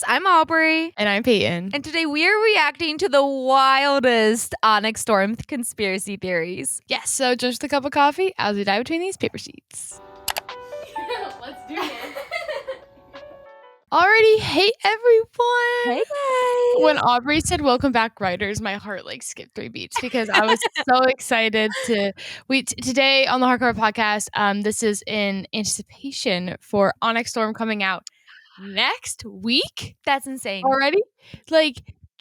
Dies. I'm Aubrey. And I'm Peyton. And today we are reacting to the wildest ONYX STORM conspiracy theories. Yes, so just a cup of coffee as we dive between these paper sheets. Let's do it. Alrighty, hey everyone! Hey guys! When Aubrey said welcome back writers, my heart skipped 3 beats because I was so excited to today on the Hardcover podcast. This is in anticipation for ONYX STORM coming out next week. That's insane. Already?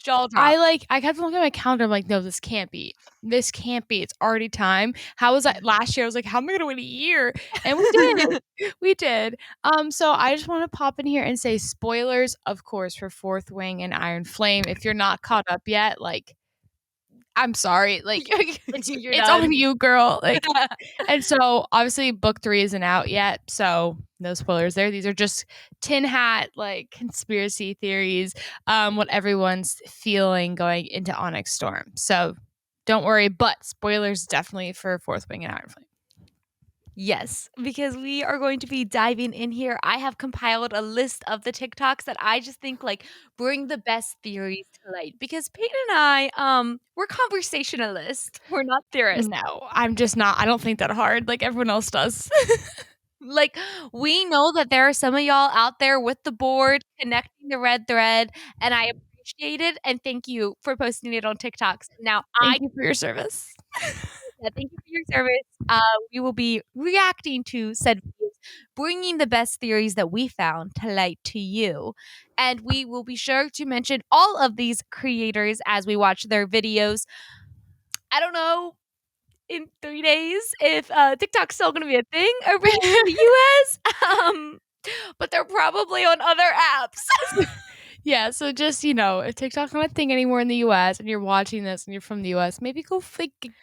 Jaw drop. I kept looking at my calendar. I'm like, no, this can't be. This can't be. It's already time. How was that last year? I was like, how am I gonna wait a year? And we did. We did. So I just want to pop in here and say spoilers, of course, for Fourth Wing and Iron Flame. If you're not caught up yet, I'm sorry. It's on you, girl. And so obviously book 3 isn't out yet, so no spoilers there. These are just tin hat conspiracy theories, what everyone's feeling going into ONYX STORM. So don't worry, but spoilers definitely for Fourth Wing and Iron Flame. Yes, because we are going to be diving in here. I have compiled a list of the TikToks that I just think bring the best theories to light. Because Peyton and I, we're conversationalists. We're not theorists. No, I'm just not. I don't think that hard like everyone else does. We know that there are some of y'all out there with the board connecting the red thread, and I appreciate it. And thank you for posting it on TikToks. Now, thank you for your service. Thank you for your service. We will be reacting to said videos, bringing the best theories that we found to light to you. And we will be sure to mention all of these creators as we watch their videos. I don't know in 3 days if TikTok's still going to be a thing over in the US, but they're probably on other apps. Yeah, so just, if TikTok's not a thing anymore in the US and you're watching this and you're from the US, maybe go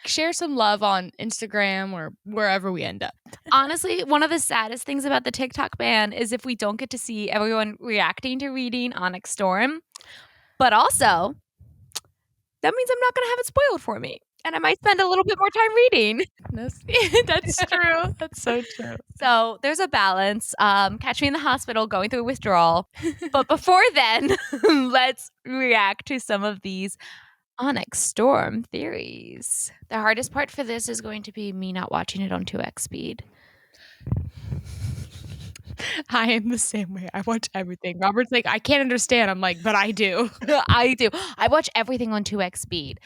share some love on Instagram or wherever we end up. Honestly, one of the saddest things about the TikTok ban is if we don't get to see everyone reacting to reading ONYX STORM. But also, that means I'm not going to have it spoiled for me. And I might spend a little bit more time reading. That's true. That's so true. So there's a balance. Catch me in the hospital going through withdrawal. But before then, let's react to some of these ONYX STORM theories. The hardest part for this is going to be me not watching it on 2x speed. I am the same way. I watch everything. Robert's like, I can't understand. I'm like, but I do. I do. I watch everything on 2x speed.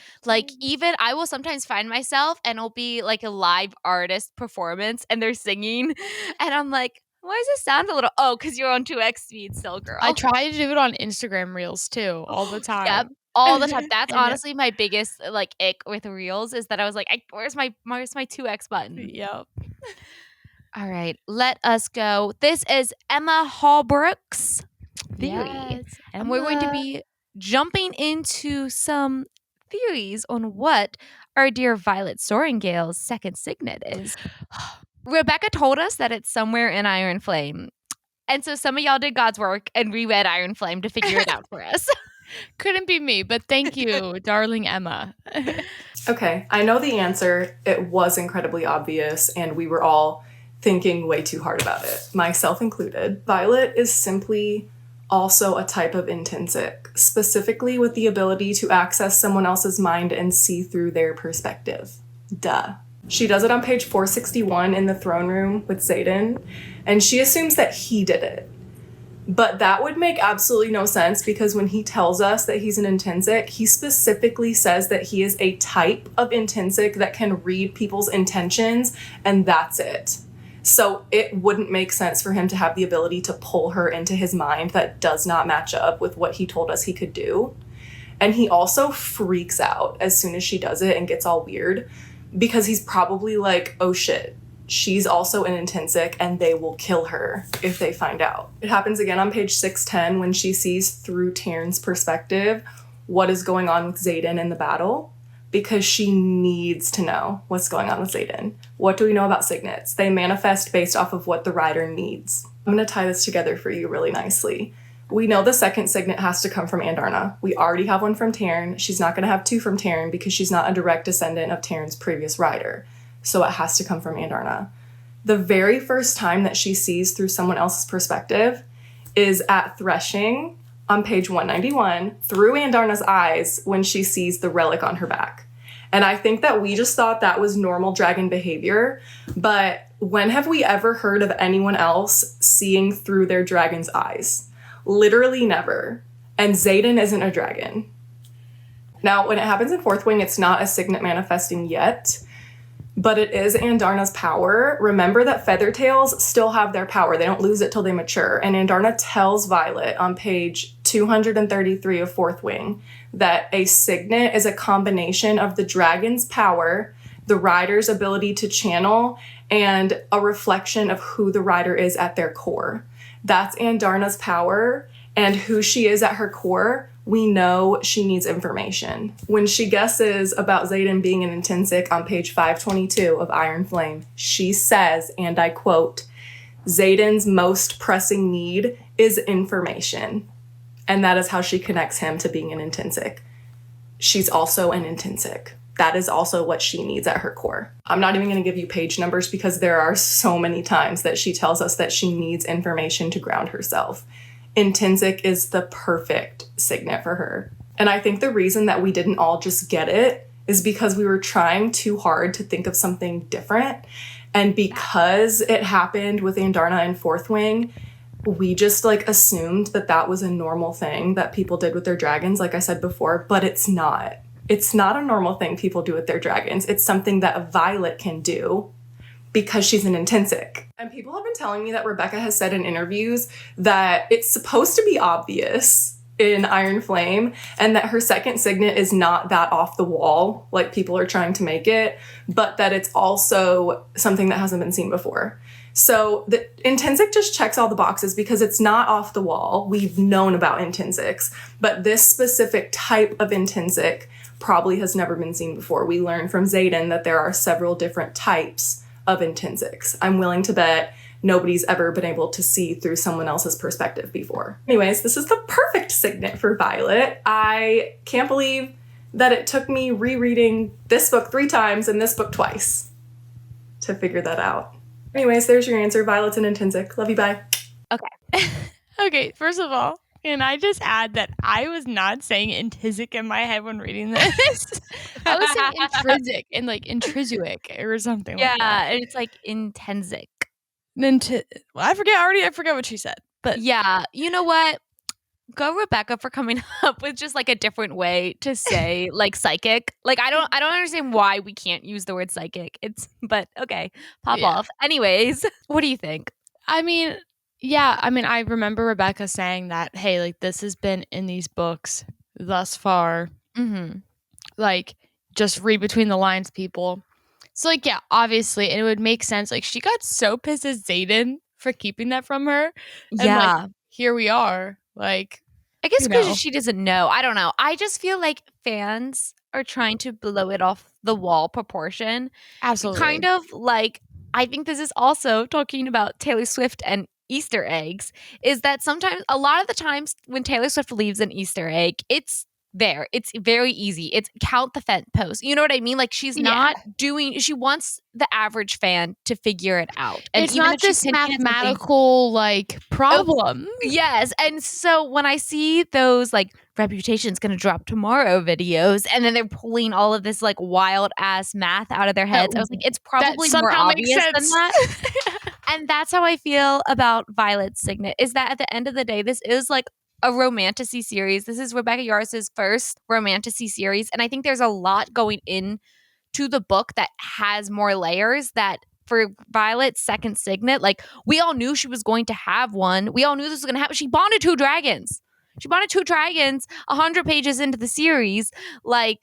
Even I will sometimes find myself and it'll be a live artist performance and they're singing. And I'm like, why does this sound a little? Oh, because you're on 2x speed still, girl. I try to do it on Instagram Reels too, all the time. Yep. All the time. That's honestly my biggest ick with Reels is that I was like, where's my 2x button? Yep. All right, let us go. This is Emma Hallbrook's theory. Yes, and we're going to be jumping into some theories on what our dear Violet Soaringale's second signet is. Rebecca told us that it's somewhere in Iron Flame. And so some of y'all did God's work and reread Iron Flame to figure it out for us. Couldn't be me, but thank you, darling Emma. Okay, I know the answer. It was incredibly obvious, and we were all thinking way too hard about it, myself included. Violet is simply also a type of intrinsic, specifically with the ability to access someone else's mind and see through their perspective. Duh. She does it on page 461 in the throne room with Xaden, and she assumes that he did it. But that would make absolutely no sense because when he tells us that he's an intrinsic, he specifically says that he is a type of intrinsic that can read people's intentions, and that's it. So it wouldn't make sense for him to have the ability to pull her into his mind that does not match up with what he told us he could do. And he also freaks out as soon as she does it and gets all weird because he's probably like, oh shit, she's also an intrinsic and they will kill her if they find out. It happens again on page 610 when she sees through Tairn's perspective what is going on with Xaden in the battle, because she needs to know what's going on with Xaden. What do we know about signets? They manifest based off of what the writer needs. I'm going to tie this together for you really nicely. We know the second signet has to come from Andarna. We already have one from Tairn. She's not going to have 2 from Tairn because she's not a direct descendant of Tairn's previous writer. So it has to come from Andarna. The very first time that she sees through someone else's perspective is at threshing on page 191 through Andarna's eyes when she sees the relic on her back. And I think that we just thought that was normal dragon behavior, but when have we ever heard of anyone else seeing through their dragon's eyes? Literally never. And Xaden isn't a dragon. Now, when it happens in Fourth Wing, it's not a Signet manifesting yet, but it is Andarna's power. Remember that Feathertails still have their power. They don't lose it till they mature. And Andarna tells Violet on page 233 of Fourth Wing that a Signet is a combination of the dragon's power, the rider's ability to channel, and a reflection of who the rider is at their core. That's Andarna's power, and who she is at her core, we know she needs information. When she guesses about Xaden being an intrinsic on page 522 of Iron Flame, she says, and I quote, Xaden's most pressing need is information. And that is how she connects him to being an intrinsic. She's also an intrinsic. That is also what she needs at her core. I'm not even going to give you page numbers because there are so many times that she tells us that she needs information to ground herself. Intrinsic is the perfect signet for her. And I think the reason that we didn't all just get it is because we were trying too hard to think of something different. And because it happened with Andarna in Fourth Wing, we just assumed that that was a normal thing that people did with their dragons, like I said before, but it's not. It's not a normal thing people do with their dragons. It's something that a Violet can do because she's an intrinsic. And people have been telling me that Rebecca has said in interviews that it's supposed to be obvious in Iron Flame and that her second signet is not that off the wall like people are trying to make it, but that it's also something that hasn't been seen before. So the intrinsic just checks all the boxes because it's not off the wall. We've known about intrinsics, but this specific type of intrinsic probably has never been seen before. We learned from Xaden that there are several different types of intrinsics. I'm willing to bet nobody's ever been able to see through someone else's perspective before. Anyways, this is the perfect signet for Violet. I can't believe that it took me rereading this book 3 times and this book twice to figure that out. Anyways, there's your answer. Violet's an intrinsic. Love you, bye. Okay. Okay, first of all, can I just add that I was not saying intrinsic in my head when reading this? I was saying intrinsic and intrinsic or something like that. Yeah, it's intrinsic. I forget what she said. But yeah, you know what? Go Rebecca for coming up with just a different way to say psychic. I don't understand why we can't use the word psychic. But okay, pop off. Anyways, what do you think? I mean, yeah, I remember Rebecca saying that, hey, this has been in these books thus far. Mm-hmm. Just read between the lines, people. So, yeah, obviously, and it would make sense. She got so pissed at Xaden for keeping that from her. And, yeah. Here we are. I guess because she doesn't know. I don't know. I just feel like fans are trying to blow it off the wall proportion. Absolutely. Kind of I think this is also talking about Taylor Swift and Easter eggs, is that sometimes, a lot of the times when Taylor Swift leaves an Easter egg, it's there. It's very easy. It's count the fence post. You know what I mean? She's not doing, she wants the average fan to figure it out. And it's not this mathematical problem. Yes. And so when I see those reputation's gonna drop tomorrow videos, and then they're pulling all of this wild ass math out of their heads, I was it's probably more obvious than that. And that's how I feel about Violet's signet, is that at the end of the day, this is a romantasy series. This is Rebecca Yaros's first romantasy series, and I think there's a lot going in to the book that has more layers. That for Violet's second signet, we all knew she was going to have one. We all knew this was going to happen. She bonded 2 dragons. 100 pages into the series. I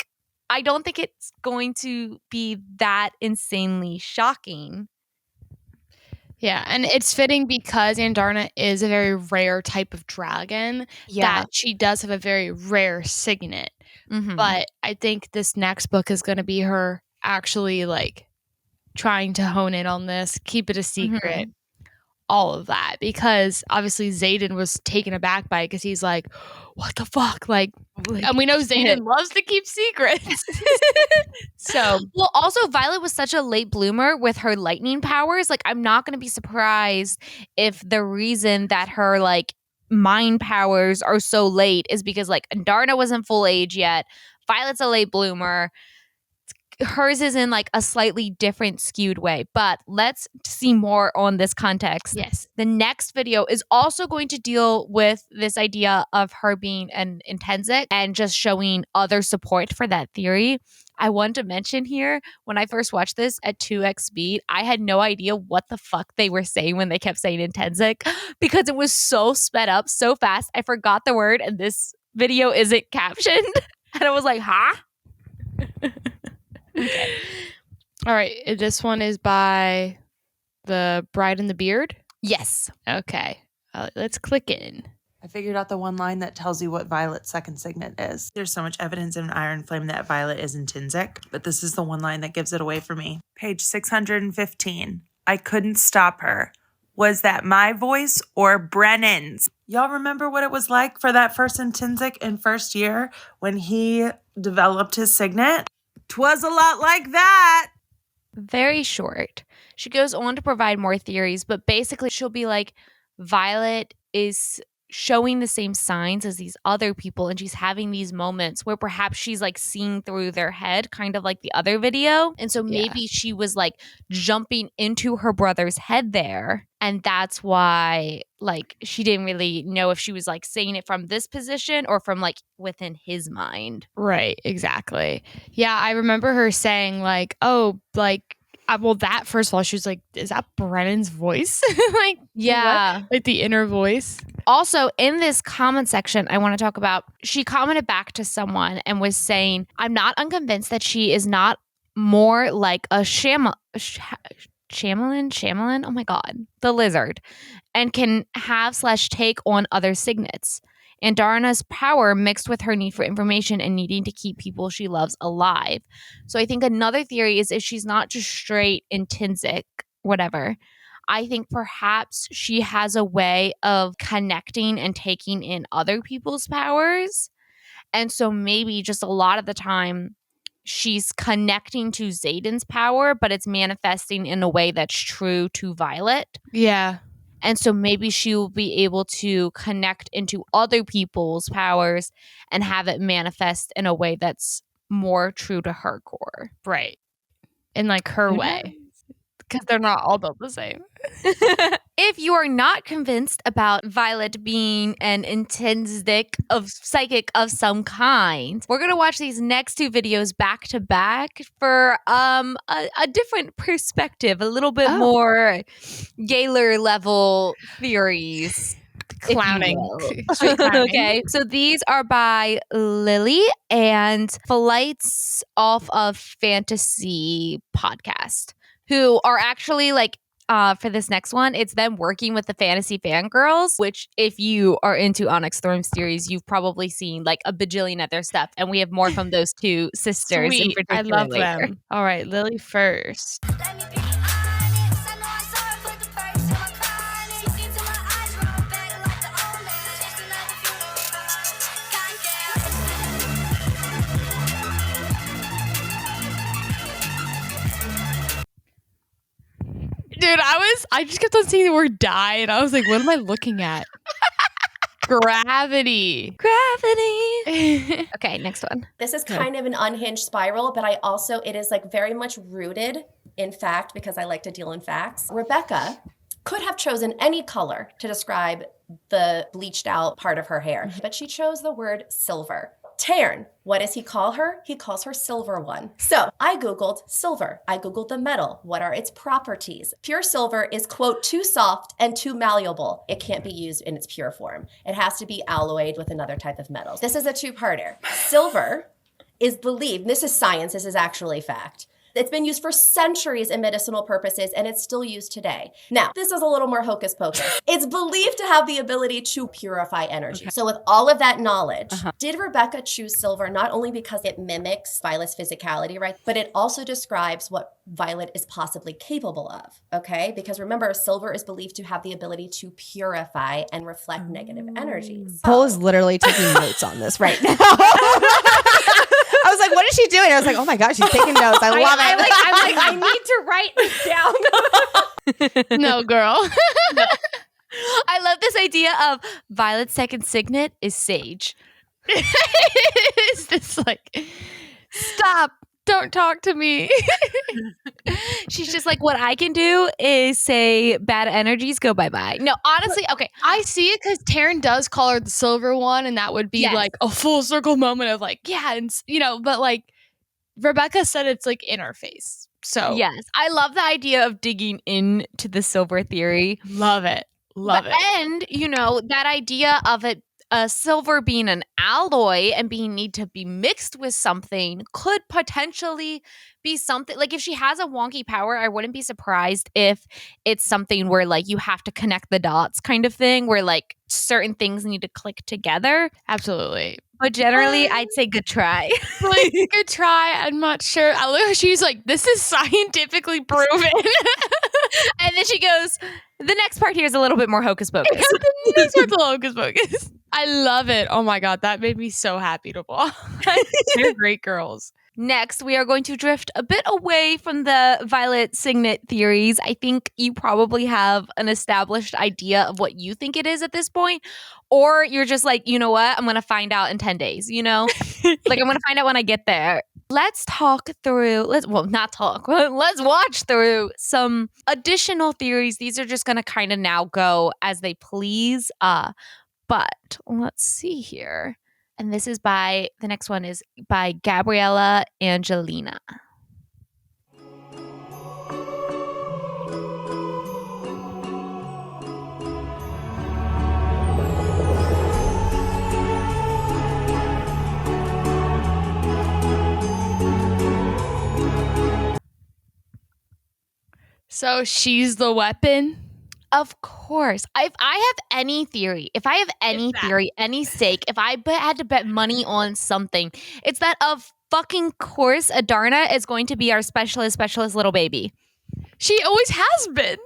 don't think it's going to be that insanely shocking. Yeah, and it's fitting because Andarna is a very rare type of dragon, that she does have a very rare signet. Mm-hmm. But I think this next book is going to be her actually trying to hone in on this, keep it a secret, all of that. Because obviously Xaden was taken aback by it because he's like, what the fuck? And we know Xaden loves to keep secrets. So, well, also Violet was such a late bloomer with her lightning powers. I'm not going to be surprised if the reason that her mind powers are so late is because like Andarna wasn't full age yet. Violet's a late bloomer. Hers is in like a slightly different skewed way, but let's see more on this context. Yes. The next video is also going to deal with this idea of her being an intrinsic and just showing other support for that theory. I want to mention here, when I first watched this at 2x speed, I had no idea what the fuck they were saying when they kept saying intrinsic because it was so sped up so fast. I forgot the word and this video isn't captioned. And I was like, huh? Okay. All right. This one is by The Bride and the Beard. Yes. Okay. Let's click in. I figured out the one line that tells you what Violet's second signet is. There's so much evidence in Iron Flame that Violet is intrinsic, but this is the one line that gives it away for me. Page 615. I couldn't stop her. Was that my voice or Brennan's? Y'all remember what it was like for that first intrinsic in first year when he developed his signet? 'Twas a lot like that. Very short. She goes on to provide more theories, but basically she'll be like, Violet is showing the same signs as these other people, and she's having these moments where perhaps she's like seeing through their head, kind of like the other video. And so maybe she was like jumping into her brother's head there. And that's why like she didn't really know if she was like saying it from this position or from like within his mind. Right. Exactly. Yeah. I remember her saying like, oh, like, well, that first of all, she was like, is that Brennan's voice? Like, yeah. what? Like the inner voice. Also, in this comment section, I want to talk about, she commented back to someone and was saying, I'm not unconvinced that she is not more like a Shyamalan, oh my God, the lizard, and can have/take on other signets. Andarna's power mixed with her need for information and needing to keep people she loves alive. So I think another theory is if she's not just straight intrinsic, whatever, I think perhaps she has a way of connecting and taking in other people's powers. And so maybe just a lot of the time she's connecting to Xaden's power, but it's manifesting in a way that's true to Violet. Yeah. And so maybe she will be able to connect into other people's powers and have it manifest in a way that's more true to her core. Right. In like her way. Because they're not all built the same. If you are not convinced about Violet being an intrinsic of psychic of some kind, we're going to watch these next two videos back to back for a different perspective, a little bit more Gaylor level theories. Clowning. Straight clowning. Okay, so these are by Lily and Flights Off of Fantasy podcast, who are actually like, for this next one, it's them working with the fantasy fangirls, which if you are into ONYX STORM series, you've probably seen like a bajillion of their stuff. And we have more from those two sisters. Sweet. In I particular love later. them. All right, Lily first. Dude, I just kept on seeing the word die, and I was like, what am I looking at? Gravity. Okay, next one. This is kind of an unhinged spiral, but it is like very much rooted in fact because I like to deal in facts. Rebecca could have chosen any color to describe the bleached out part of her hair, but she chose the word silver. Tairn, what does he call her? He calls her Silver One. So I Googled silver. I Googled the metal. What are its properties? Pure silver is, quote, too soft and too malleable. It can't be used in its pure form. It has to be alloyed with another type of metal. This is a two-parter. Silver is believed, this is science, this is actually fact. It's been used for centuries in medicinal purposes, and it's still used today. Now, this is a little more hocus pocus. It's believed to have the ability to purify energy. Okay. So with all of that knowledge, did Rebecca choose silver not only because it mimics Violet's physicality, right? But it also describes what Violet is possibly capable of, okay? Because remember, silver is believed to have the ability to purify and reflect negative energies. Cole is literally taking notes on this right now. I was like, what is she doing? I was like, oh my gosh, she's taking notes. I love it. I need to write this down. No, girl. I love this idea of Violet's second signet is Sage. It's this like, stop, don't talk to me. She's just like, what I can do is say bad energies go bye-bye. No, honestly, okay. I see it because Tairn does call her the silver one, and that would be Yes. like a full circle moment of like, yeah, and but like Rebecca said, it's like in our face. So Yes. I love the idea of digging into the silver theory. love it. Love it. And, that idea of it, silver being an alloy and being need to be mixed with something could potentially be something like if she has a wonky power, I wouldn't be surprised if it's something where like you have to connect the dots kind of thing where like certain things need to click together. Absolutely. But generally, I'd say good try. Like, good try. I'm not sure. I look, she's like, this is scientifically proven. And then she goes, the next part here is a little bit more hocus pocus. This one's a hocus pocus. I love it. Oh my God. That made me so happy to watch. They're great girls. Next, we are going to drift a bit away from the Violet Signet theories. I think you probably have an established idea of what you think it is at this point. Or you're just like, you know what? I'm going to find out in 10 days, Like, I'm going to find out when I get there. Let's talk through, let's watch through some additional theories. These are just going to kind of now go as they please. But let's see here. And the next one is by Gabriella Angelina. So she's the weapon? Of course. If I have any theory, any stake, if I had to bet money on something, it's that of fucking course Andarna is going to be our specialist little baby. She always has been.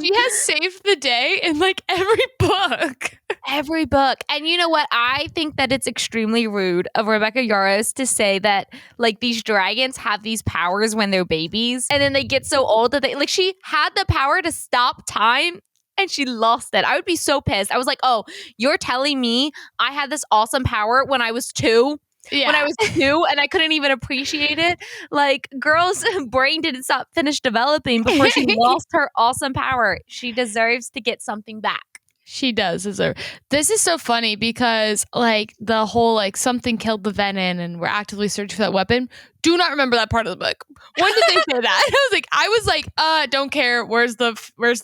She has saved the day in like every book. Every book. And you know what? I think that it's extremely rude of Rebecca Yarros to say that like these dragons have these powers when they're babies and then they get so old that she had the power to stop time and she lost it. I would be so pissed. I was like, oh, you're telling me I had this awesome power when I was 2? Yeah. When I was 2 and I couldn't even appreciate it. Like, girl's brain didn't finish developing before she lost her awesome power. She deserves to get something back. She does deserve. This is so funny because like the whole like something killed the Venin and we're actively searching for that weapon. Do not remember that part of the book. When did they say that? I was like, don't care. Where's the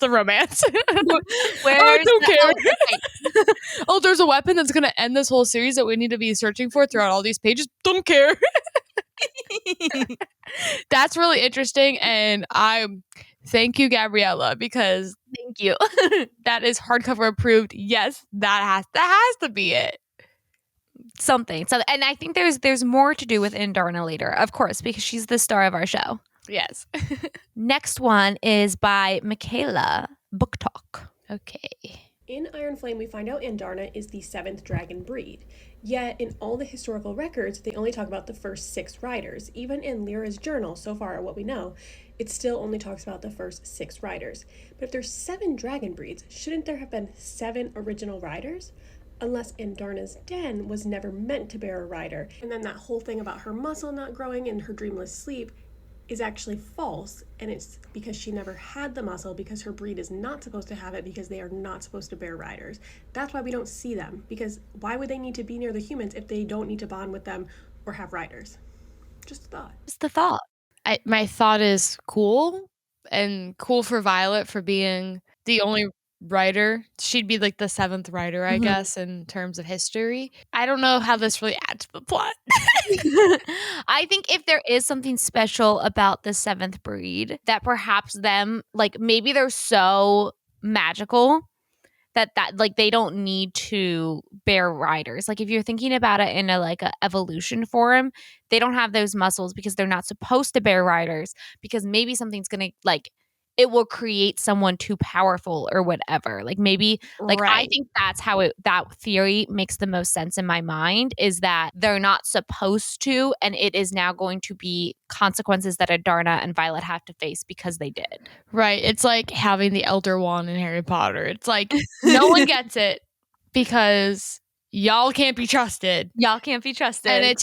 romance? Don't care. Oh, there's a weapon that's gonna end this whole series that we need to be searching for throughout all these pages. Don't care. That's really interesting, and thank you, Gabriella, because thank you. That is hardcover approved. Yes, that has to be it. Something. So, and I think there's more to do with Andarna later, of course, because she's the star of our show. Yes. Next one is by Michaela, Book Talk. Okay. In Iron Flame, we find out Andarna is the 7th dragon breed. Yet, in all the historical records, they only talk about the first 6 riders. Even in Lyra's journal, so far what we know, it still only talks about the first 6 riders. But if there's 7 dragon breeds, shouldn't there have been 7 original riders? Unless Andarna's den was never meant to bear a rider. And then that whole thing about her muscle not growing in her dreamless sleep is actually false, and it's because she never had the muscle because her breed is not supposed to have it because they are not supposed to bear riders. That's why we don't see them, because why would they need to be near the humans if they don't need to bond with them or have riders? Just a thought. Just the thought. My thought is cool, and cool for Violet for being the only writer. She'd be like the 7th writer, I guess, in terms of history. I don't know how this really adds to the plot. I think if there is something special about the 7th breed, that perhaps them, like maybe they're so magical that like they don't need to bear riders. Like if you're thinking about it in a evolution form, they don't have those muscles because they're not supposed to bear riders, because maybe something's gonna like it will create someone too powerful or whatever. Like maybe like I Right. think that's how that theory makes the most sense in my mind, is that they're not supposed to, and it is now going to be consequences that Andarna and Violet have to face because they did. Right. It's like having the Elder Wand in Harry Potter. It's like no one gets it because y'all can't be trusted. Y'all can't be trusted.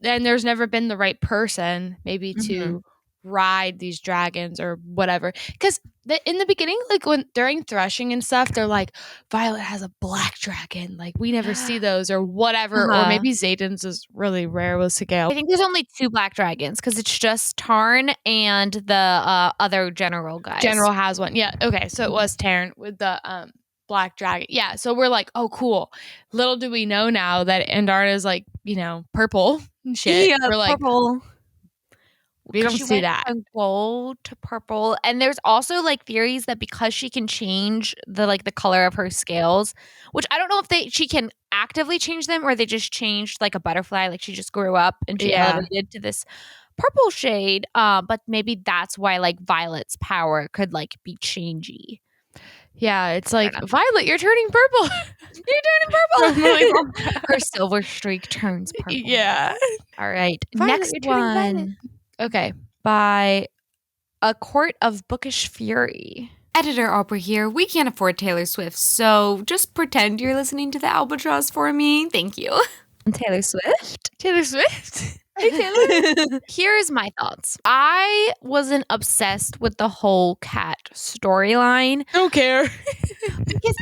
And there's never been the right person maybe to ride these dragons or whatever. Because in the beginning, like when during threshing and stuff, they're like, Violet has a black dragon. Like we never see those or whatever. Or maybe Xaden's is really rare with Sigale. I think there's only 2 black dragons because it's just Tairn and the other general guys. General has one. Yeah. Okay. So it was Tairn with the black dragon. Yeah. So we're like, oh, cool. Little do we know now that Andarna is like, purple and shit. Yeah, we're like, purple. we don't She see went that. from gold to purple, and there's also like theories that because she can change the color of her scales, which I don't know if she can actively change them or they just changed like a butterfly, like she just grew up and she elevated to this purple shade. But maybe that's why like Violet's power could like be changey. Yeah, it's like, Violet, you're turning purple. You're turning purple. Her silver streak turns purple. Yeah. All right. Violet, Next you're turning violet. one. Okay. By A Court of Bookish Fury. Editor Aubrey here. We can't afford Taylor Swift, so just pretend you're listening to the Albatross for me. Thank you. Taylor Swift? Taylor Swift? Hey, Taylor. Here's my thoughts. I wasn't obsessed with the whole cat storyline. Don't care. Because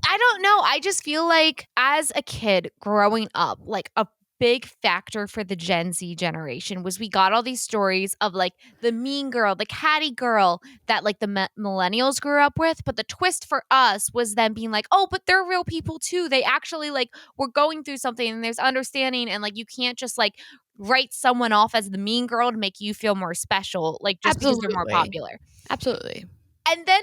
I don't know. I just feel like as a kid growing up, like a big factor for the Gen Z generation was we got all these stories of like the mean girl, the catty girl that like the millennials grew up with. But the twist for us was them being like, oh, but they're real people too. They actually like were going through something and there's understanding, and like you can't just like write someone off as the mean girl to make you feel more special, like just because they're more popular. Absolutely. And then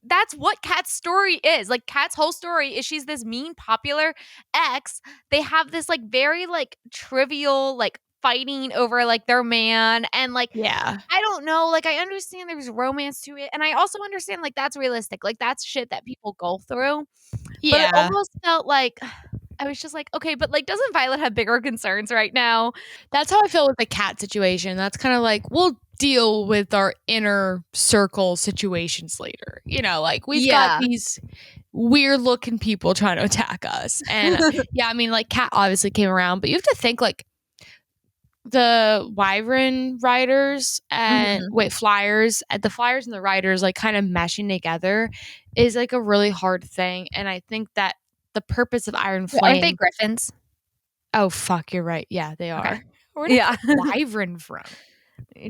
that's what Kat's story is. Like Kat's whole story is she's this mean popular ex. They have this like very like trivial like fighting over like their man, and like Yeah. I don't know, like I understand there's romance to it, and I also understand like that's realistic. Like that's shit that people go through. Yeah. But it almost felt like I was just like, okay, but like doesn't Violet have bigger concerns right now? That's how I feel with the cat situation. That's kind of like, we'll deal with our inner circle situations later. Like we've got these weird looking people trying to attack us. And I mean, like Cat obviously came around, but you have to think like the Wyvern riders and flyers, the flyers and the riders like kind of meshing together is like a really hard thing. And I think that the purpose of Iron Flame. Aren't they griffins? Oh fuck, you're right. Yeah, they are. Okay. Where did Wyvern from?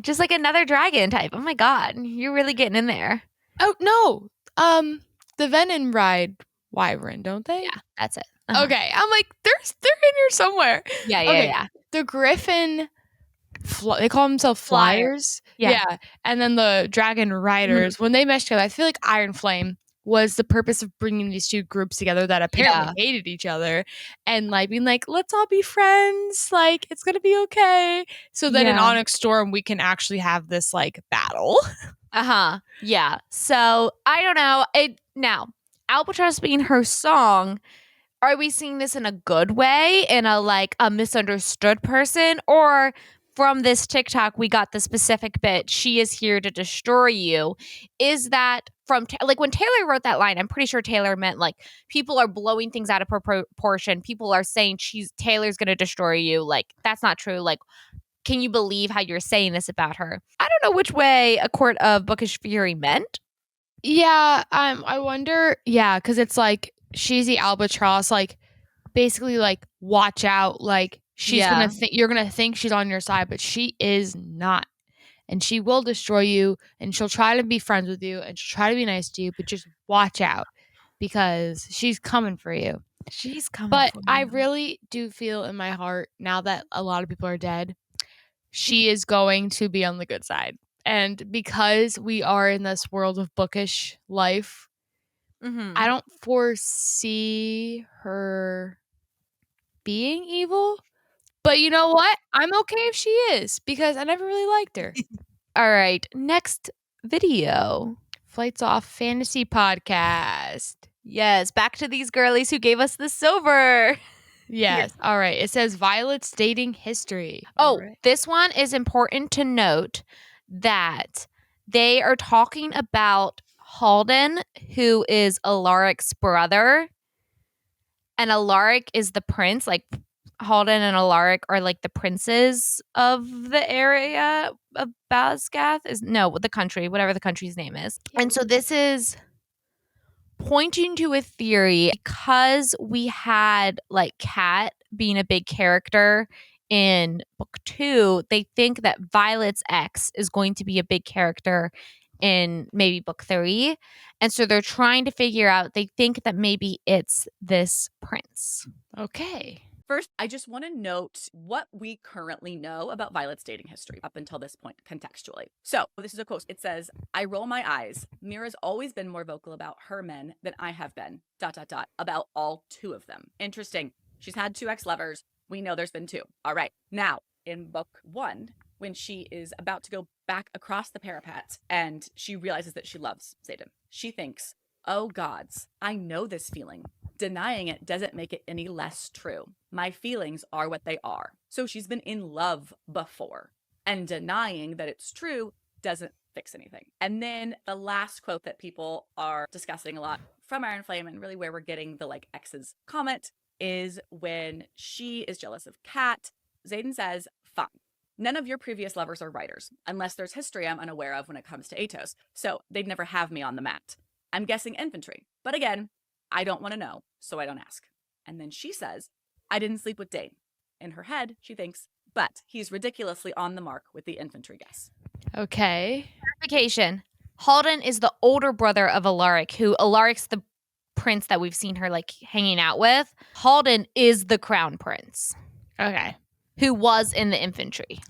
Just like another dragon type. Oh my god, you're really getting in there. Oh no, the Venin ride Wyvern, don't they? Yeah, that's it. Okay, I'm like, they're in here somewhere. Yeah. The Griffin, they call themselves flyers. Yeah, and then the Dragon Riders, when they mesh together, I feel like Iron Flame was the purpose of bringing these two groups together that apparently hated each other, and like being like, let's all be friends, like it's gonna be okay. So then in ONYX Storm we can actually have this like battle. Yeah. So I don't know. Now Albatross being her song, are we seeing this in a good way, in a like a misunderstood person, or from this TikTok we got the specific bit, she is here to destroy you? Is that from like when Taylor wrote that line, I'm pretty sure Taylor meant like people are blowing things out of proportion. People are saying Taylor's going to destroy you. Like that's not true. Like, can you believe how you're saying this about her? I don't know which way A Court of Bookish Fury meant. Yeah, I wonder. Yeah, because it's like she's the albatross, like basically like watch out, like she's gonna think you're gonna think she's on your side, but she is not, and she will destroy you, and she'll try to be friends with you, and she'll try to be nice to you, but just watch out because she's coming for you. She's coming. But for I you. really do feel in my heart now that a lot of people are dead, she is going to be on the good side. And because we are in this world of bookish life, I don't foresee her being evil. But you know what? I'm okay if she is, because I never really liked her. All right. Next video. Flights Off Fantasy Podcast. Yes, back to these girlies who gave us the silver. Yes. All right. It says Violet's dating history. Oh, All right. this one is important to note that they are talking about Halden, who is Alaric's brother. And Alaric is the prince. Like, Halden and Alaric are like the princes of the area of Basgath. The country, whatever the country's name is. And so this is pointing to a theory because we had like Kat being a big character in book 2. They think that Violet's ex is going to be a big character in maybe book 3. And so they're trying to figure out, they think that maybe it's this prince. Okay. First, I just want to note what we currently know about Violet's dating history up until this point, contextually. So, this is a quote. It says, "I roll my eyes. Mira's always been more vocal about her men than I have been, ... about all 2 of them." Interesting. She's had 2 ex-lovers. We know there's been 2. All right. Now, in book 1, when she is about to go back across the parapet and she realizes that she loves Xaden, she thinks, "Oh gods, I know this feeling. Denying it doesn't make it any less true. My feelings are what they are." So she's been in love before, and denying that it's true doesn't fix anything. And then the last quote that people are discussing a lot from Iron Flame, and really where we're getting the like ex's comment, is when she is jealous of Kat. Xaden says, "Fine. None of your previous lovers are writers, unless there's history I'm unaware of when it comes to Atos. So they'd never have me on the mat. I'm guessing infantry. But again, I don't want to know, so I don't ask." And then she says, "I didn't sleep with Dane." In her head, she thinks, but he's ridiculously on the mark with the infantry guess. Okay. Clarification. Halden is the older brother of Alaric, who Alaric's the prince that we've seen her like hanging out with. Halden is the crown prince Okay. who was in the infantry.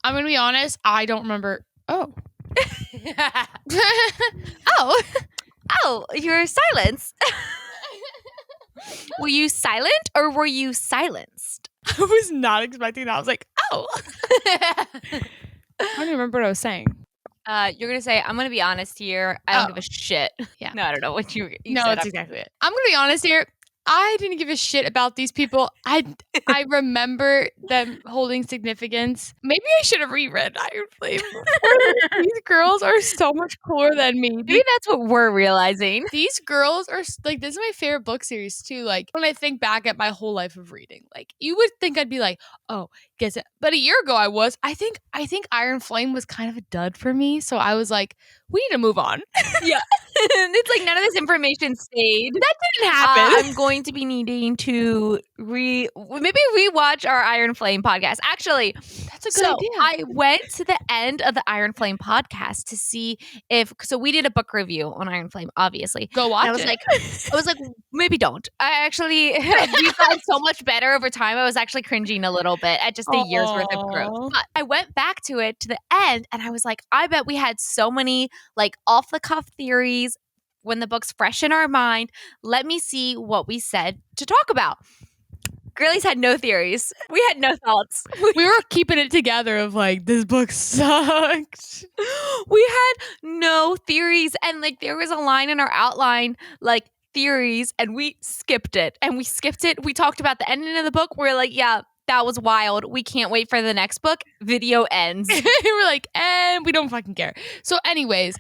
I'm going to be honest. I don't remember. Oh. Oh, you're silenced. Were you silent or were you silenced? I was not expecting that. I was like, oh. I don't remember what I was saying. You're gonna say, "I'm gonna be honest here. I don't Oh. give a shit." Yeah. No, I don't know what you No, said. that's exactly it. I'm going to be honest here. I didn't give a shit about these people. I remember them holding significance. Maybe I should have reread Iron Flame. These girls are so much cooler than me. Maybe that's what we're realizing. These girls are like, this is my favorite book series too. Like, when I think back at my whole life of reading, like, you would think I'd be like, oh, guess it. But a year ago I was. I think Iron Flame was kind of a dud for me. So I was like, we need to move on. Yeah. It's like none of this information stayed. That didn't happen. I'm going to be needing to rewatch our Iron Flame podcast. Actually, That's a good idea. I went to the end of the Iron Flame podcast to see so we did a book review on Iron Flame, obviously. Go watch And I it. was like, maybe don't. I actually we've gotten so much better over time. I was actually cringing a little bit at just a year's worth of growth. Aw. But I went back to it to the end, and I was like, I bet we had so many like off the cuff theories when the book's fresh in our mind. Let me see what we said to talk about. Girlies had no theories. We had no thoughts. We were keeping it together of like, this book sucked. We had no theories. And like there was a line in our outline, like theories, and we skipped it. We talked about the ending of the book. We're like, yeah, that was wild. We can't wait for the next book. Video ends. We're like, and we don't fucking care. So anyways,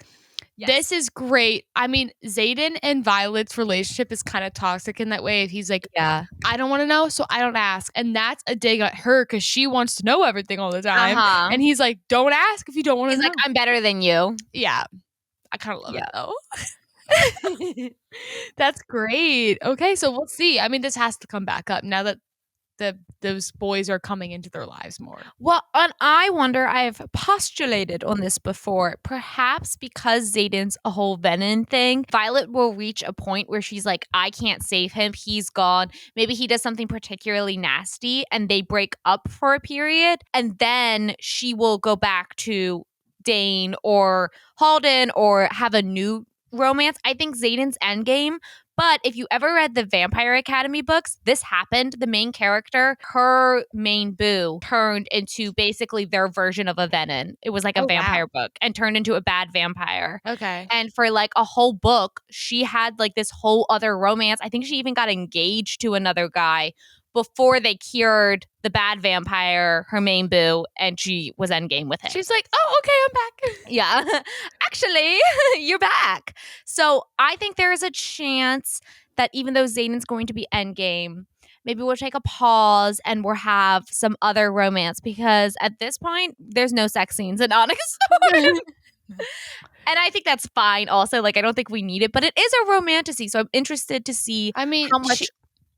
Yes. This is great. I mean, Xaden and Violet's relationship is kind of toxic in that way. If he's like, Yeah. I don't want to know, so I don't ask. And that's a dig at her because she wants to know everything all the time. Uh-huh. And he's like, don't ask if you don't want to He's know. like, I'm better than you. Yeah. I kind of love it though. That's great. Okay, so we'll see. I mean, this has to come back up now that those boys are coming into their lives more. Well, and I wonder, I've postulated on this before, perhaps because Xaden's a whole Venin thing, Violet will reach a point where she's like, I can't save him. He's gone. Maybe he does something particularly nasty and they break up for a period. And then she will go back to Dane or Halden or have a new romance. I think Xaden's endgame But if you ever read the Vampire Academy books, this happened. The main character, her main boo, turned into basically their version of a Venin. It was like a vampire book and turned into a bad vampire. Okay. And for like a whole book, she had like this whole other romance. I think she even got engaged to another guy before they cured the bad vampire, her main boo, and she was endgame with him. She's like, oh, okay, I'm back. Yeah. Actually, you're back. So I think there is a chance that even though Xaden's going to be endgame, maybe we'll take a pause and we'll have some other romance because at this point, there's no sex scenes in ONYX STORM. And I think that's fine also. Like, I don't think we need it, but it is a romantasy. So I'm interested to see how much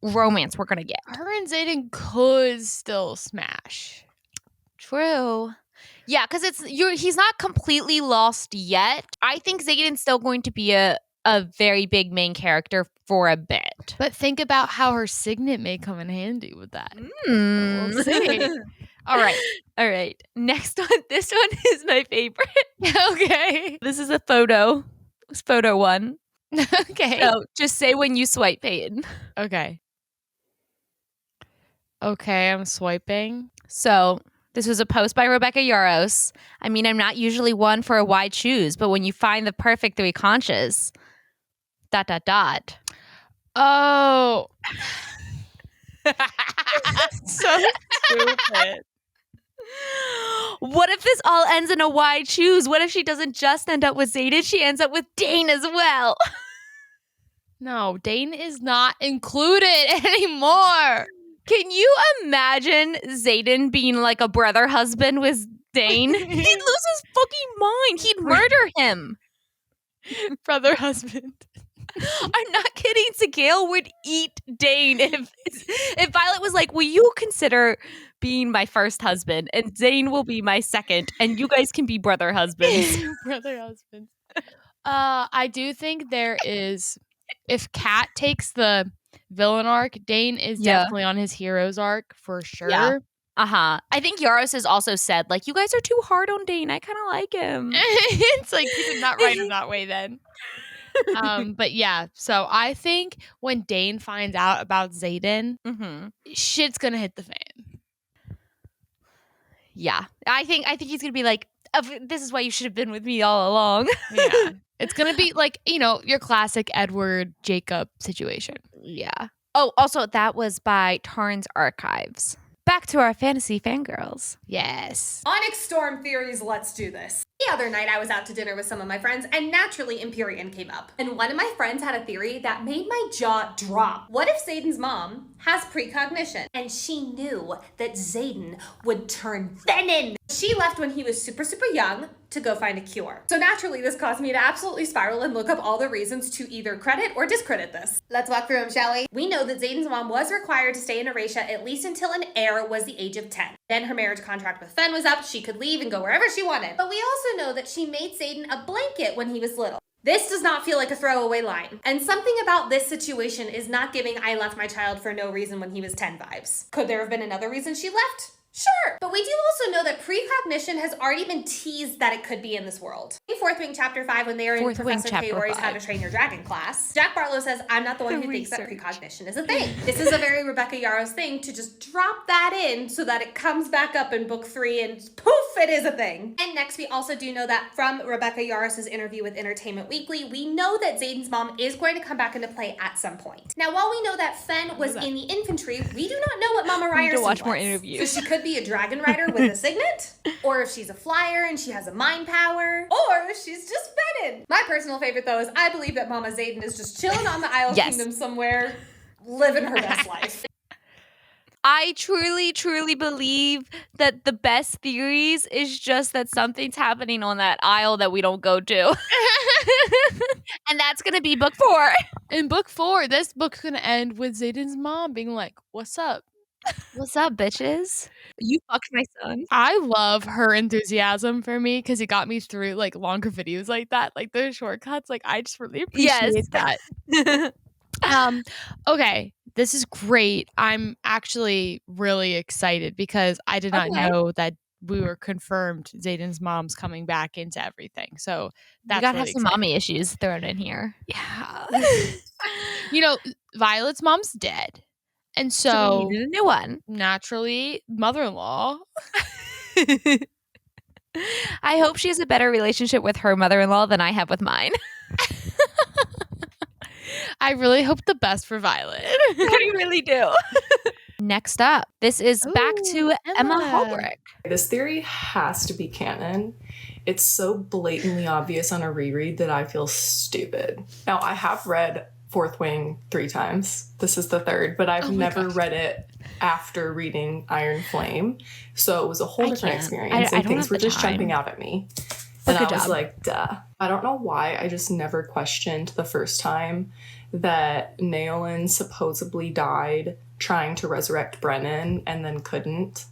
romance we're going to get. Her and Xaden could still smash. True. Yeah, because he's not completely lost yet. I think Xaden's still going to be a very big main character for a bit. But think about how her signet may come in handy with that. We'll see. All right. Next one. This one is my favorite. Okay. This is a photo. It's photo one. Okay. So just say when you swipe, Peyton. Okay. Okay, I'm swiping. So this was a post by Rebecca Yaros. I mean, I'm not usually one for a wide choose, but when you find the perfect three conches, ... Oh. So stupid. What if this all ends in a wide choose? What if she doesn't just end up with Xaden? She ends up with Dane as well. No, Dane is not included anymore. Can you imagine Xaden being like a brother husband with Dane? He'd lose his fucking mind. He'd murder him. Brother husband. I'm not kidding. Sigale would eat Dane if Violet was like, will you consider being my first husband and Dane will be my second and you guys can be brother husbands. Brother husbands. I do think there is, if Kat takes the villain arc, Dane is definitely on his hero's arc for sure. Yeah. I think Yaros has also said, like, you guys are too hard on Dane. I kind of like him. It's like, you did not write him that way then. But yeah, so I think when Dane finds out about Xaden, shit's gonna hit the fan. Yeah, I think he's gonna be like, this is why you should have been with me all along. Yeah, it's gonna be like, your classic Edward Jacob situation. Yeah. Oh, also that was by Tairn's Archives. Back to our fantasy fangirls. Yes. ONYX STORM theories, let's do this. The other night I was out to dinner with some of my friends and naturally Empyrean came up. And one of my friends had a theory that made my jaw drop. What if Xaden's mom has precognition and she knew that Xaden would turn Venin? She left when he was super, super young to go find a cure. So naturally this caused me to absolutely spiral and look up all the reasons to either credit or discredit this. Let's walk through them, shall we? We know that Xaden's mom was required to stay in Eurasia at least until an heir was the age of 10. Then her marriage contract with Fen was up, she could leave and go wherever she wanted. But we also know that she made Xaden a blanket when he was little. This does not feel like a throwaway line. And something about this situation is not giving I left my child for no reason when he was 10 vibes. Could there have been another reason she left? Sure, but we do also know that precognition has already been teased that it could be in this world. In Fourth Wing Chapter 5, when they are in Professor Kaori's How to Train Your Dragon class, Jack Barlow says, I'm not the one who thinks that precognition is a thing. This is a very Rebecca Yaros thing to just drop that in so that it comes back up in book 3 and poof, it is a thing. And next, we also do know that from Rebecca Yaros' interview with Entertainment Weekly, we know that Xaden's mom is going to come back into play at some point. Now, while we know that Fen was in the infantry, we do not know what Mama Ryerson was. Watch more interviews. So she could be a dragon rider with a signet, or if she's a flyer and she has a mind power, or if she's just Venin. My personal favorite, though, is I believe that Mama Xaden is just chilling on the Isle Kingdom somewhere, living her best life. I truly, truly believe that the best theories is just that something's happening on that isle that we don't go to. And that's going to be book 4. In book 4, this book's going to end with Xaden's mom being like, what's up? What's up, bitches? You fucked my son. I love her enthusiasm for me because it got me through like longer videos like that, like those shortcuts. Like I just really appreciate that. Okay, this is great. I'm actually really excited because I did not know that we were confirmed Xaden's mom's coming back into everything. So that's you gotta really have some mommy issues thrown in here. Yeah. You know, Violet's mom's dead. And So so we needed a new one. naturally, mother-in-law. I hope she has a better relationship with her mother-in-law than I have with mine. I really hope the best for Violet. I really do. Next up, this is back to Emma Emma. Holbrook. This theory has to be canon. It's so blatantly obvious on a reread that I feel stupid. Now, I have read Fourth Wing 3 times. This is the third, but I've never read it after reading Iron Flame. So it was a whole different experience, I and don't things have were the just time. jumping out at me. But And good I was job. like, duh. I don't know why. I just never questioned the first time that Nolan supposedly died trying to resurrect Brennan and then couldn't.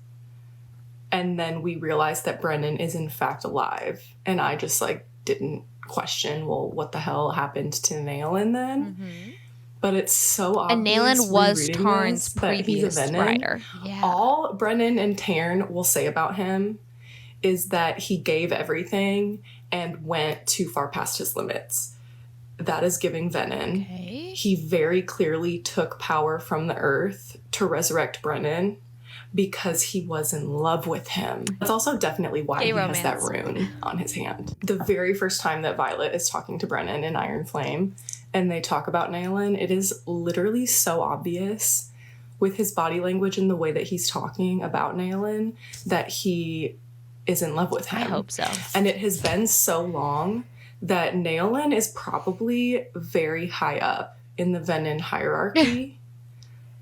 And then we realized that Brennan is in fact alive. And I just didn't question, well, what the hell happened to Nolan then? But it's so obvious. And Nolan was rereading Tarn's this that he's a previous Venin. rider. Yeah. All Brennan and Tairn will say about him is that he gave everything and went too far past his limits. That is giving Venin. Okay. He very clearly took power from the earth to resurrect Brennan because he was in love with him. That's also definitely why Gay he romance. has that rune on his hand. The very first time that Violet is talking to Brennan in Iron Flame and they talk about Nolan, it is literally so obvious with his body language and the way that he's talking about Nolan that he is in love with him. I hope so. And it has been so long that Nolan is probably very high up in the Venin hierarchy.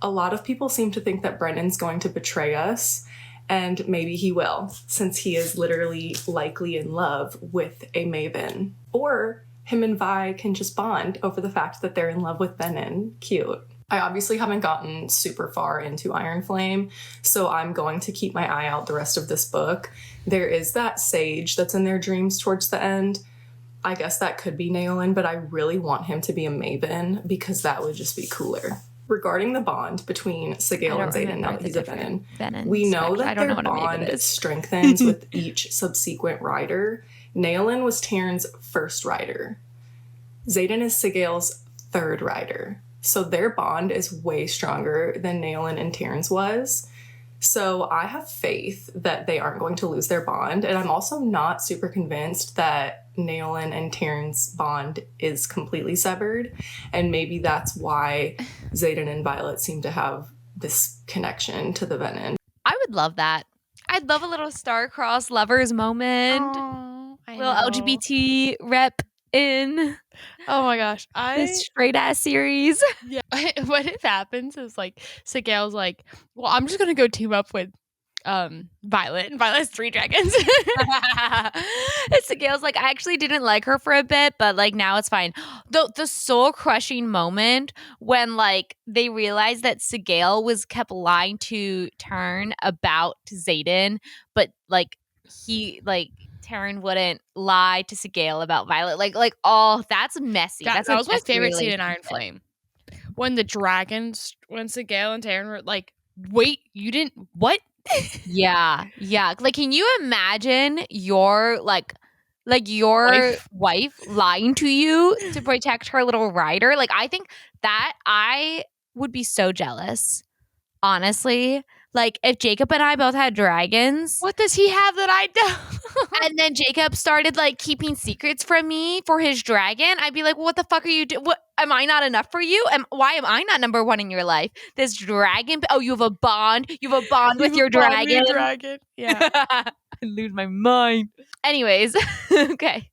A lot of people seem to think that Brennan's going to betray us, and maybe he will, since he is literally likely in love with a Maven. Or him and Vi can just bond over the fact that they're in love with Venin. Cute. I obviously haven't gotten super far into Iron Flame, so I'm going to keep my eye out the rest of this book. There is that sage that's in their dreams towards the end. I guess that could be Nolan, but I really want him to be a Maven because that would just be cooler. Regarding the bond between Sigale and Xaden, now that he's a Venin, we know that their bond strengthens with each subsequent rider. Nolan was Tairn's first rider. Xaden is Sigale's third rider. So their bond is way stronger than Nolan and Tairn's was. So I have faith that they aren't going to lose their bond. And I'm also not super convinced that Nolan and Tairn's bond is completely severed. And maybe that's why Xaden and Violet seem to have this connection to the Venin. I would love that. I'd love a little star-crossed lovers moment. Aw, I Little know. LGBT rep in Oh my gosh. this straight-ass series. Yeah. What if happens is Sigale's well, I'm just gonna go team up with Violet, and Violet has 3 dragons. And Sigale's I actually didn't like her for a bit, but now it's fine. The soul-crushing moment when they realized that Sigale was kept lying to Tairn about Xaden, but he Tairn wouldn't lie to Sigale about Violet. Oh, that's messy. That was my messy favorite scene in Iron relationship. Flame. When Sigale and Tairn were wait, you didn't what? Yeah. Can you imagine your your wife lying to you to protect her little rider? I think that I would be so jealous. Honestly, if Jacob and I both had dragons, What does he have that I don't? and then Jacob started keeping secrets from me for his dragon, I'd be like, "What the fuck are you doing? What am I not enough for you? Why am I not number one in your life? This dragon? Oh, you have a bond. You have a bond with your dragon. Yeah. I lose my mind. Anyways, okay.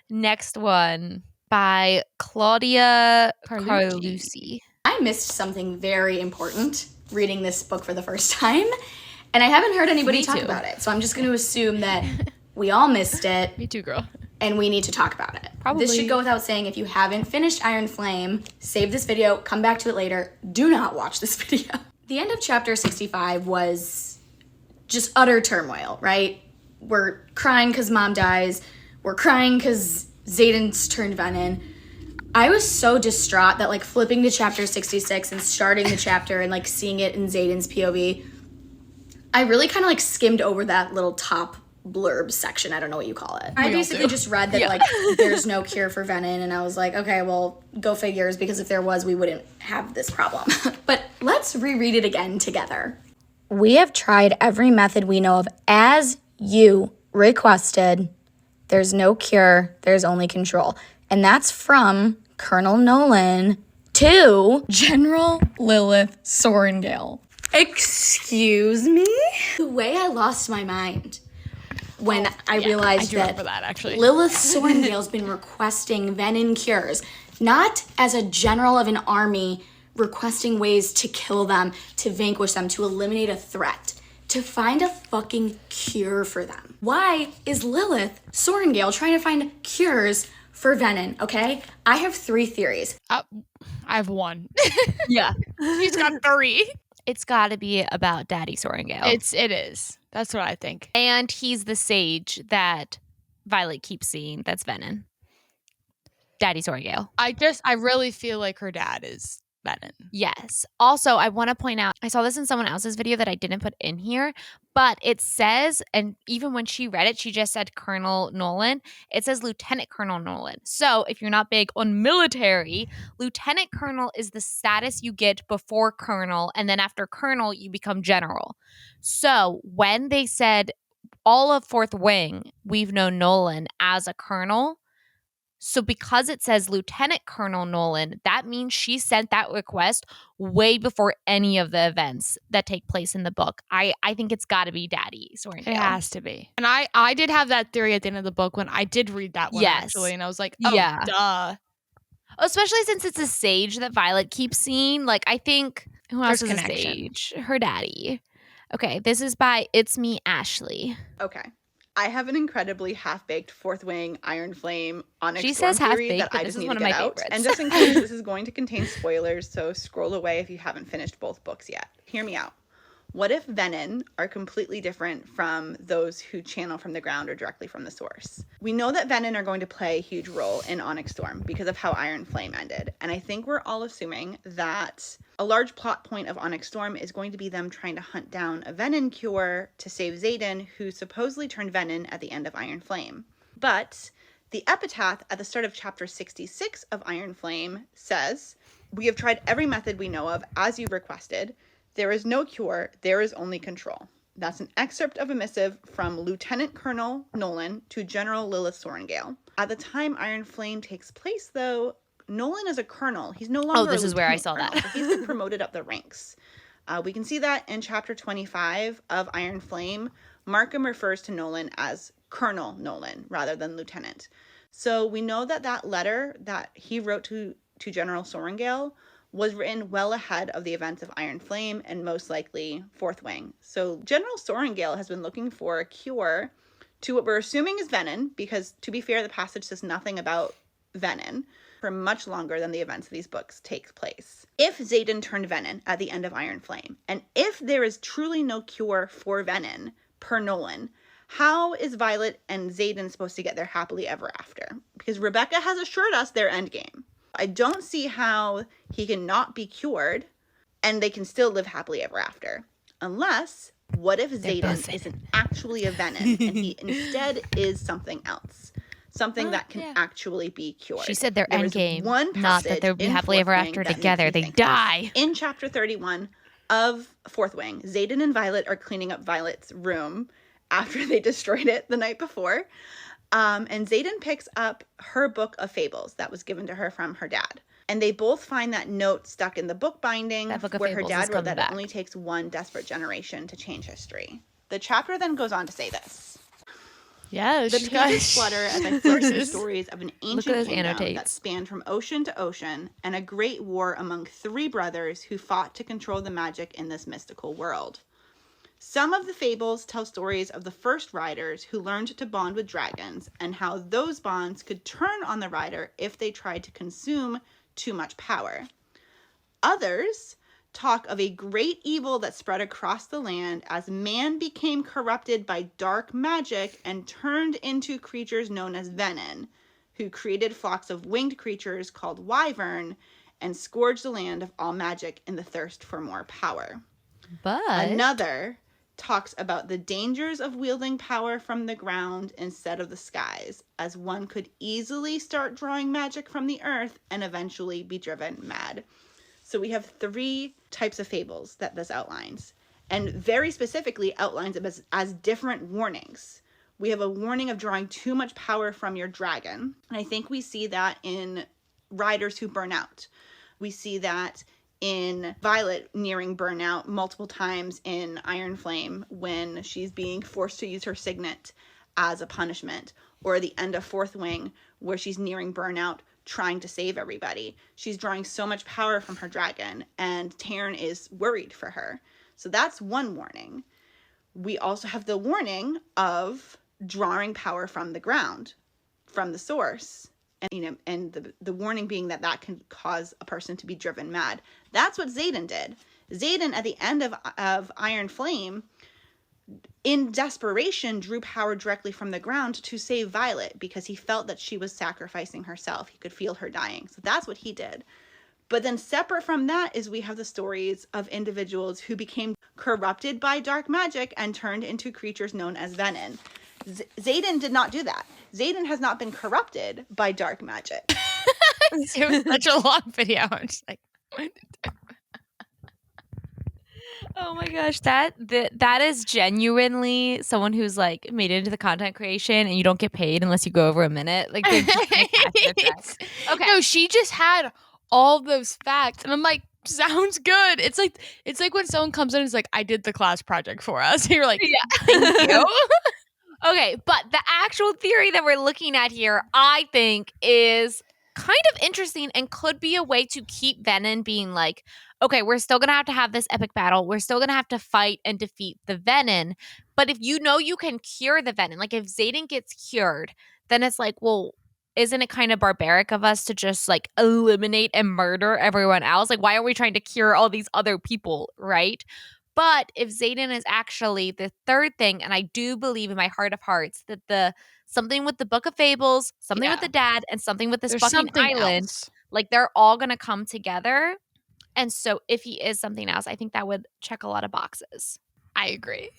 Next one by Claudia Carlucci. I missed something very important reading this book for the first time, and I haven't heard anybody Me talk too. about it. So I'm just going to assume that we all missed it, Me too, girl. and we need to talk about it. Probably. This should go without saying. If you haven't finished Iron Flame, save this video, come back to it later. Do not watch this video. The end of chapter 65 was just utter turmoil, right? We're crying because mom dies. We're crying because Xaden's turned Venin. I was so distraught that flipping to chapter 66 and starting the chapter and seeing it in Xaden's POV, I really kind of skimmed over that little top blurb section. I don't know what you call it. I basically just read that like there's no cure for Venin, and I was like, okay, well, go figures, because if there was, we wouldn't have this problem. But let's reread it again together. We have tried every method we know of as you requested. There's no cure, there's only control. And that's from Colonel Nolan to General Lilith Sorrengail. Excuse me? The way I lost my mind when I realized that Lilith Sorrengail's been requesting Venin cures, not as a general of an army requesting ways to kill them, to vanquish them, to eliminate a threat, to find a fucking cure for them. Why is Lilith Sorrengail trying to find cures for Venin, okay? I have 3 theories. I have 1. Yeah. He's got 3. It's got to be about Daddy Sorrengail. It is. That's what I think. And he's the sage that Violet keeps seeing. That's Venin. Daddy Sorrengail. I really feel like her dad is Venin. Yes. Also, I want to point out, I saw this in someone else's video that I didn't put in here, but it says, and even when she read it, she just said Colonel Nolan. It says Lieutenant Colonel Nolan. So if you're not big on military, Lieutenant Colonel is the status you get before Colonel, and then after Colonel, you become General. So when they said all of 4th Wing, we've known Nolan as a Colonel. So because it says Lieutenant Colonel Nolan, that means she sent that request way before any of the events that take place in the book. I think it's got to be Daddy Sorrengail. It has to be. And I did have that theory at the end of the book when I did read that one, actually. And I was like, oh, yeah. Duh. Especially since it's a sage that Violet keeps seeing. Like, I think, who else is a sage? Her daddy. Okay, this is by It's Me, Ashley. Okay. I have an incredibly half-baked 4th Wing Iron Flame ONYX She Storm says theory half-baked, that but I this just is need one to of get my out. favorites. And just in case, this is going to contain spoilers, so scroll away if you haven't finished both books yet. Hear me out. What if Venin are completely different from those who channel from the ground or directly from the source? We know that Venin are going to play a huge role in ONYX Storm because of how Iron Flame ended. And I think we're all assuming that a large plot point of ONYX Storm is going to be them trying to hunt down a Venin cure to save Xaden, who supposedly turned Venin at the end of Iron Flame. But the epitaph at the start of chapter 66 of Iron Flame says, "We have tried every method we know of, as you requested. There is no cure, there is only control." That's an excerpt of a missive from Lieutenant Colonel Nolan to General Lilith Sorrengail. At the time Iron Flame takes place, though, Nolan is a colonel. He's no longer this is where I saw that. He's been promoted up the ranks. We can see that in chapter 25 of Iron Flame. Markham refers to Nolan as Colonel Nolan rather than Lieutenant. So we know that that letter that he wrote to General Sorrengail was written well ahead of the events of Iron Flame and most likely 4th Wing. So General Sorrengail has been looking for a cure to what we're assuming is Venin, because to be fair, the passage says nothing about Venin for much longer than the events of these books take place. If Xaden turned Venin at the end of Iron Flame, and if there is truly no cure for Venin, per Nolan, how is Violet and Xaden supposed to get there happily ever after? Because Rebecca has assured us they're Endgame. I don't see how he can not be cured and they can still live happily ever after. Unless, what if Xaden isn't actually a Venin and he instead is something else? Something that can actually be cured. She said they're There is Endgame, one not that they'll be passage happily in ever Fourth after Wing that together. makes me They think this. die. In chapter 31 of 4th Wing, Xaden and Violet are cleaning up Violet's room after they destroyed it the night before. And Xaden picks up her book of fables that was given to her from her dad. And they both find that note stuck in the book binding where her dad wrote that it only takes one desperate generation to change history. The chapter then goes on to say this. Yeah, The pages flutter as I float through stories of an ancient kingdom that spanned from ocean to ocean and a great war among 3 brothers who fought to control the magic in this mystical world. Some of the fables tell stories of the first riders who learned to bond with dragons and how those bonds could turn on the rider if they tried to consume too much power. Others talk of a great evil that spread across the land as man became corrupted by dark magic and turned into creatures known as Venin, who created flocks of winged creatures called wyvern and scourged the land of all magic in the thirst for more power. But another talks about the dangers of wielding power from the ground instead of the skies, as one could easily start drawing magic from the earth and eventually be driven mad. So we have 3 types of fables that this outlines, and very specifically outlines them as different warnings. We have a warning of drawing too much power from your dragon, and I think we see that in riders who burn out. We see that in Violet nearing burnout multiple times in Iron Flame when she's being forced to use her Signet as a punishment, or the end of Fourth Wing where she's nearing burnout trying to save everybody. She's drawing so much power from her dragon, and Tairn is worried for her. So that's one warning. We also have the warning of drawing power from the ground, from the source. And the warning being that can cause a person to be driven mad. That's what Xaden did. Xaden, at the end of Iron Flame, in desperation, drew power directly from the ground to save Violet because he felt that she was sacrificing herself. He could feel her dying. So that's what he did. But then separate from that is we have the stories of individuals who became corrupted by dark magic and turned into creatures known as Venin. Xaden did not do that. Xaden has not been corrupted by dark magic. It was such a long video. I'm just like, oh my gosh, that is genuinely someone who's like made it into the content creation, and you don't get paid unless you go over a minute. Like, they're just okay. No, she just had all those facts, and I'm like, sounds good. It's like when someone comes in and is like, I did the class project for us. And you're like, yeah, thank you. Okay, but the actual theory that we're looking at here, I think, is kind of interesting and could be a way to keep Venin being like, okay, we're still going to have this epic battle. We're still going to have to fight and defeat the Venin. But if you know you can cure the Venin, like if Xaden gets cured, then it's like, well, isn't it kind of barbaric of us to just like eliminate and murder everyone else? Like, why are we trying to cure all these other people, right? But if Xaden is actually the third thing, and I do believe in my heart of hearts that the something with the Book of Fables, something with the dad, and something with this There's fucking something island, else. like they're all gonna come together. And so if he is something else, I think that would check a lot of boxes. I agree.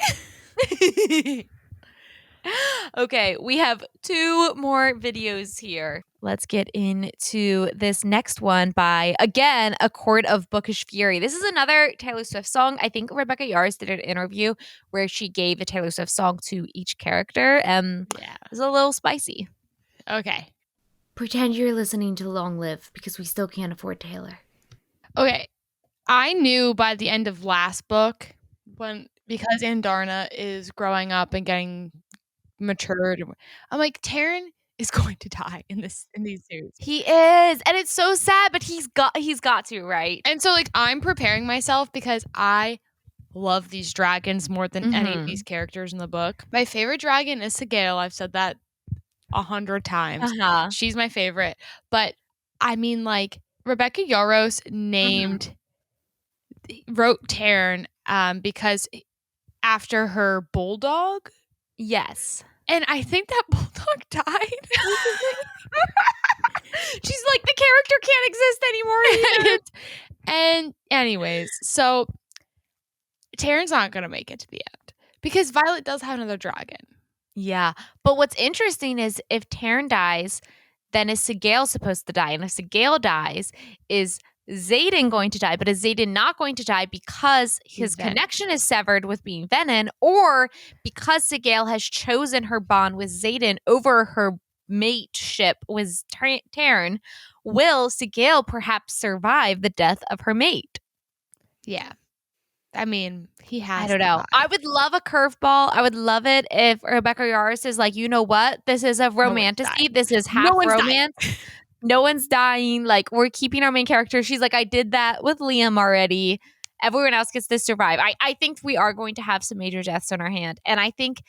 Okay, we have 2 more videos here. Let's get into this next one by, again, A Court of Bookish Fury. This is another Taylor Swift song. I think Rebecca Yarros did an interview where she gave a Taylor Swift song to each character. It was a little spicy. Okay. Pretend you're listening to Long Live because we still can't afford Taylor. Okay. I knew by the end of last book, because Andarna is growing up and getting matured, I'm like, Tairn is going to die in these series. He is, and it's so sad, but he's got to, right? And so like I'm preparing myself because I love these dragons more than any of these characters in the book. My favorite dragon is Sigale. I've said that 100 times. She's my favorite. But I mean, like, Rebecca Yarros wrote Tairn because after her bulldog. Yes. And I think that bulldog died. She's like, the character can't exist anymore. And anyways, so Tairn's not going to make it to the end because Violet does have another dragon. Yeah. But what's interesting is if Tairn dies, then is Sigale supposed to die? And if Sigale dies, is Xaden going to die? But is Xaden not going to die because his connection is severed with being Venin, or because Sigale has chosen her bond with Xaden over her mateship with Tairn? Will Sigale perhaps survive the death of her mate? Yeah. I mean, he has. I don't know. I would love a curveball. I would love it if Rebecca Yarros is like, you know what? This is a romantasy. This is half romance. No one's dying. Like, we're keeping our main character. She's like, I did that with Liam already. Everyone else gets to survive. I think we are going to have some major deaths on our hand. And I think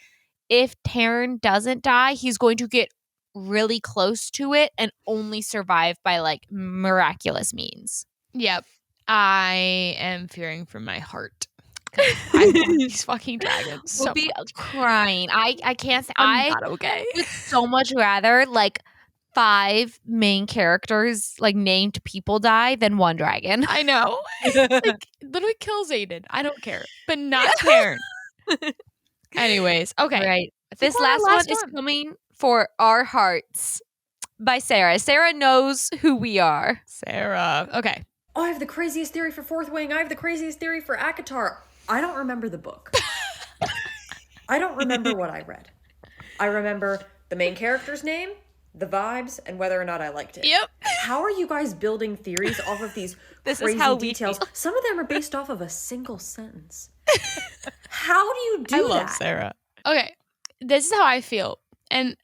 if Tairn doesn't die, he's going to get really close to it and only survive by like miraculous means. Yep. I am fearing for my heart. I want these fucking dragons. We'll be crying. I can't say. I'm not okay. Would so much rather like 5 main characters, like named people, die than 1 dragon. I know. Like, literally kill Xaden. I don't care. But not Tairn. Anyways, okay. Right. I think This we're on our last one is one. coming for our hearts by Sarah. Sarah knows who we are. Sarah. Okay. Oh, I have the craziest theory for Fourth Wing. I have the craziest theory for ACOTAR. I don't remember the book. I don't remember what I read. I remember the main character's name, the vibes, and whether or not I liked it. Yep. How are you guys building theories off of these crazy details? Some of them are based off of a single sentence. How do you do that? I love Sarah. Okay. This is how I feel. And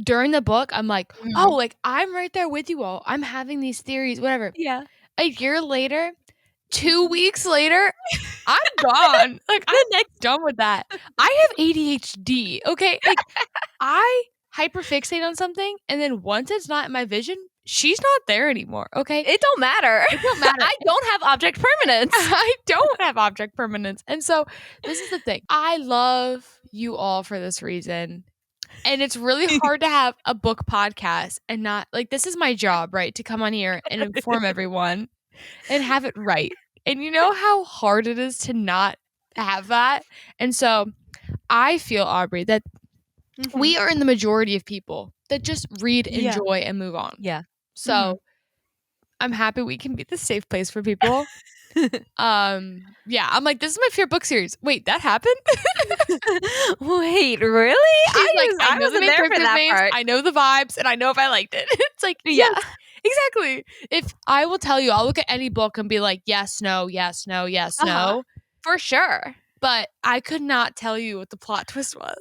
during the book, I'm like, oh, like, I'm right there with you all. I'm having these theories, whatever. Yeah. A year later, 2 weeks later, I'm gone. Like, I'm done with that. I have ADHD, okay? Like, I hyperfixate on something, and then once it's not in my vision, she's not there anymore, okay? It don't matter. It don't matter. I don't have object permanence. I don't have object permanence. And so this is the thing. I love you all for this reason. And it's really hard to have a book podcast and not, like, this is my job, right? To come on here and inform everyone and have it right. And you know how hard it is to not have that? And so I feel, Aubrey, that we are in the majority of people that just read, enjoy, and move on. Yeah. So I'm happy we can be the safe place for people. Yeah, I'm like, this is my favorite book series. Wait, that happened? Wait, really? I wasn't there for that part. I know the vibes, and I know if I liked it. It's like, Yeah. yes, exactly. If I will tell you, I'll look at any book and be like, yes, no, yes, no, yes, no. For sure. But I could not tell you what the plot twist was.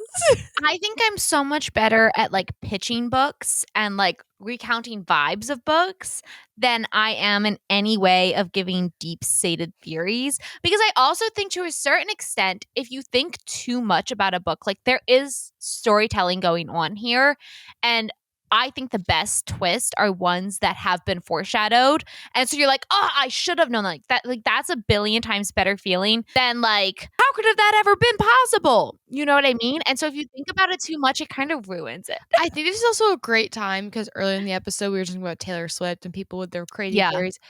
I think I'm so much better at like pitching books and like recounting vibes of books than I am in any way of giving deep sated theories. Because I also think to a certain extent, if you think too much about a book, like there is storytelling going on here. And I think the best twists are ones that have been foreshadowed. And so you're like, oh, I should have known like that. Like that's a billion times better feeling than like, how could have that ever been possible? You know what I mean? And so if you think about it too much, it kind of ruins it. I think this is also a great time because earlier in the episode, we were talking about Taylor Swift and people with their crazy theories.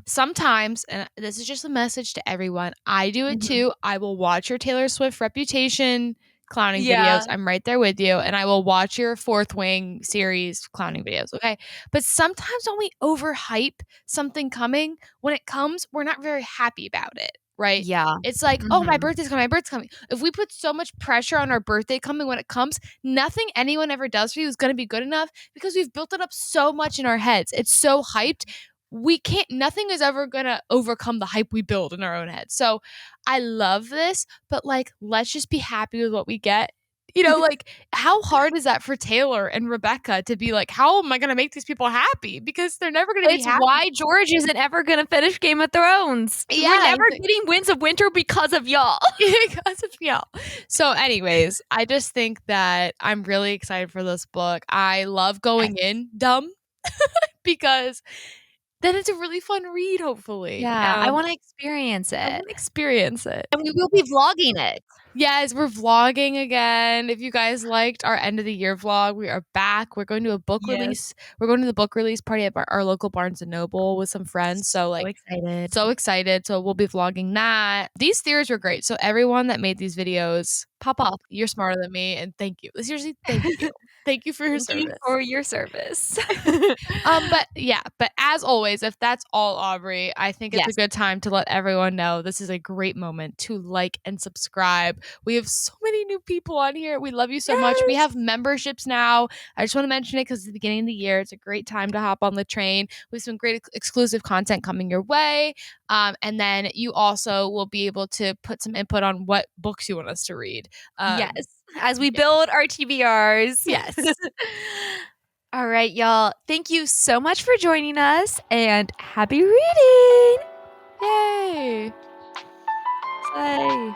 Sometimes, and this is just a message to everyone, I do it too. I will watch your Taylor Swift Reputation clowning videos. I'm right there with you. And I will watch your Fourth Wing series clowning videos. Okay. But sometimes when we overhype something coming, when it comes, we're not very happy about it. Right? Yeah. It's like, oh, my birthday's coming. My birthday's coming. If we put so much pressure on our birthday coming when it comes, nothing anyone ever does for you is going to be good enough because we've built it up so much in our heads. It's so hyped. Nothing is ever going to overcome the hype we build in our own heads. So I love this, but like, let's just be happy with what we get. You know, like, how hard is that for Taylor and Rebecca to be like, how am I going to make these people happy? Because they're never going to be happy. It's why George isn't ever going to finish Game of Thrones. Yeah, we're never getting Winds of Winter because of y'all. Because of y'all. So anyways, I just think that I'm really excited for this book. I love going in dumb because then it's a really fun read, hopefully. Yeah, I want to experience it. And we will be vlogging it. Yes, we're vlogging again. If you guys liked our end of the year vlog, we are back. We're going to a book release. We're going to the book release party at our local Barnes & Noble with some friends. So excited. So we'll be vlogging that. These theories were great. So everyone that made these videos, pop off. You're smarter than me. And thank you. Seriously, thank you. Thank you for your service. But as always, if that's all, Aubrey, I think it's a good time to let everyone know this is a great moment to like and subscribe. We have so many new people on here. We love you so much. We have memberships now. I just want to mention it because it's the beginning of the year. It's a great time to hop on the train. We have some great exclusive content coming your way. And then you also will be able to put some input on what books you want us to read. As we build our TBRs. Yes. All right, y'all. Thank you so much for joining us and happy reading. Yay. Slay.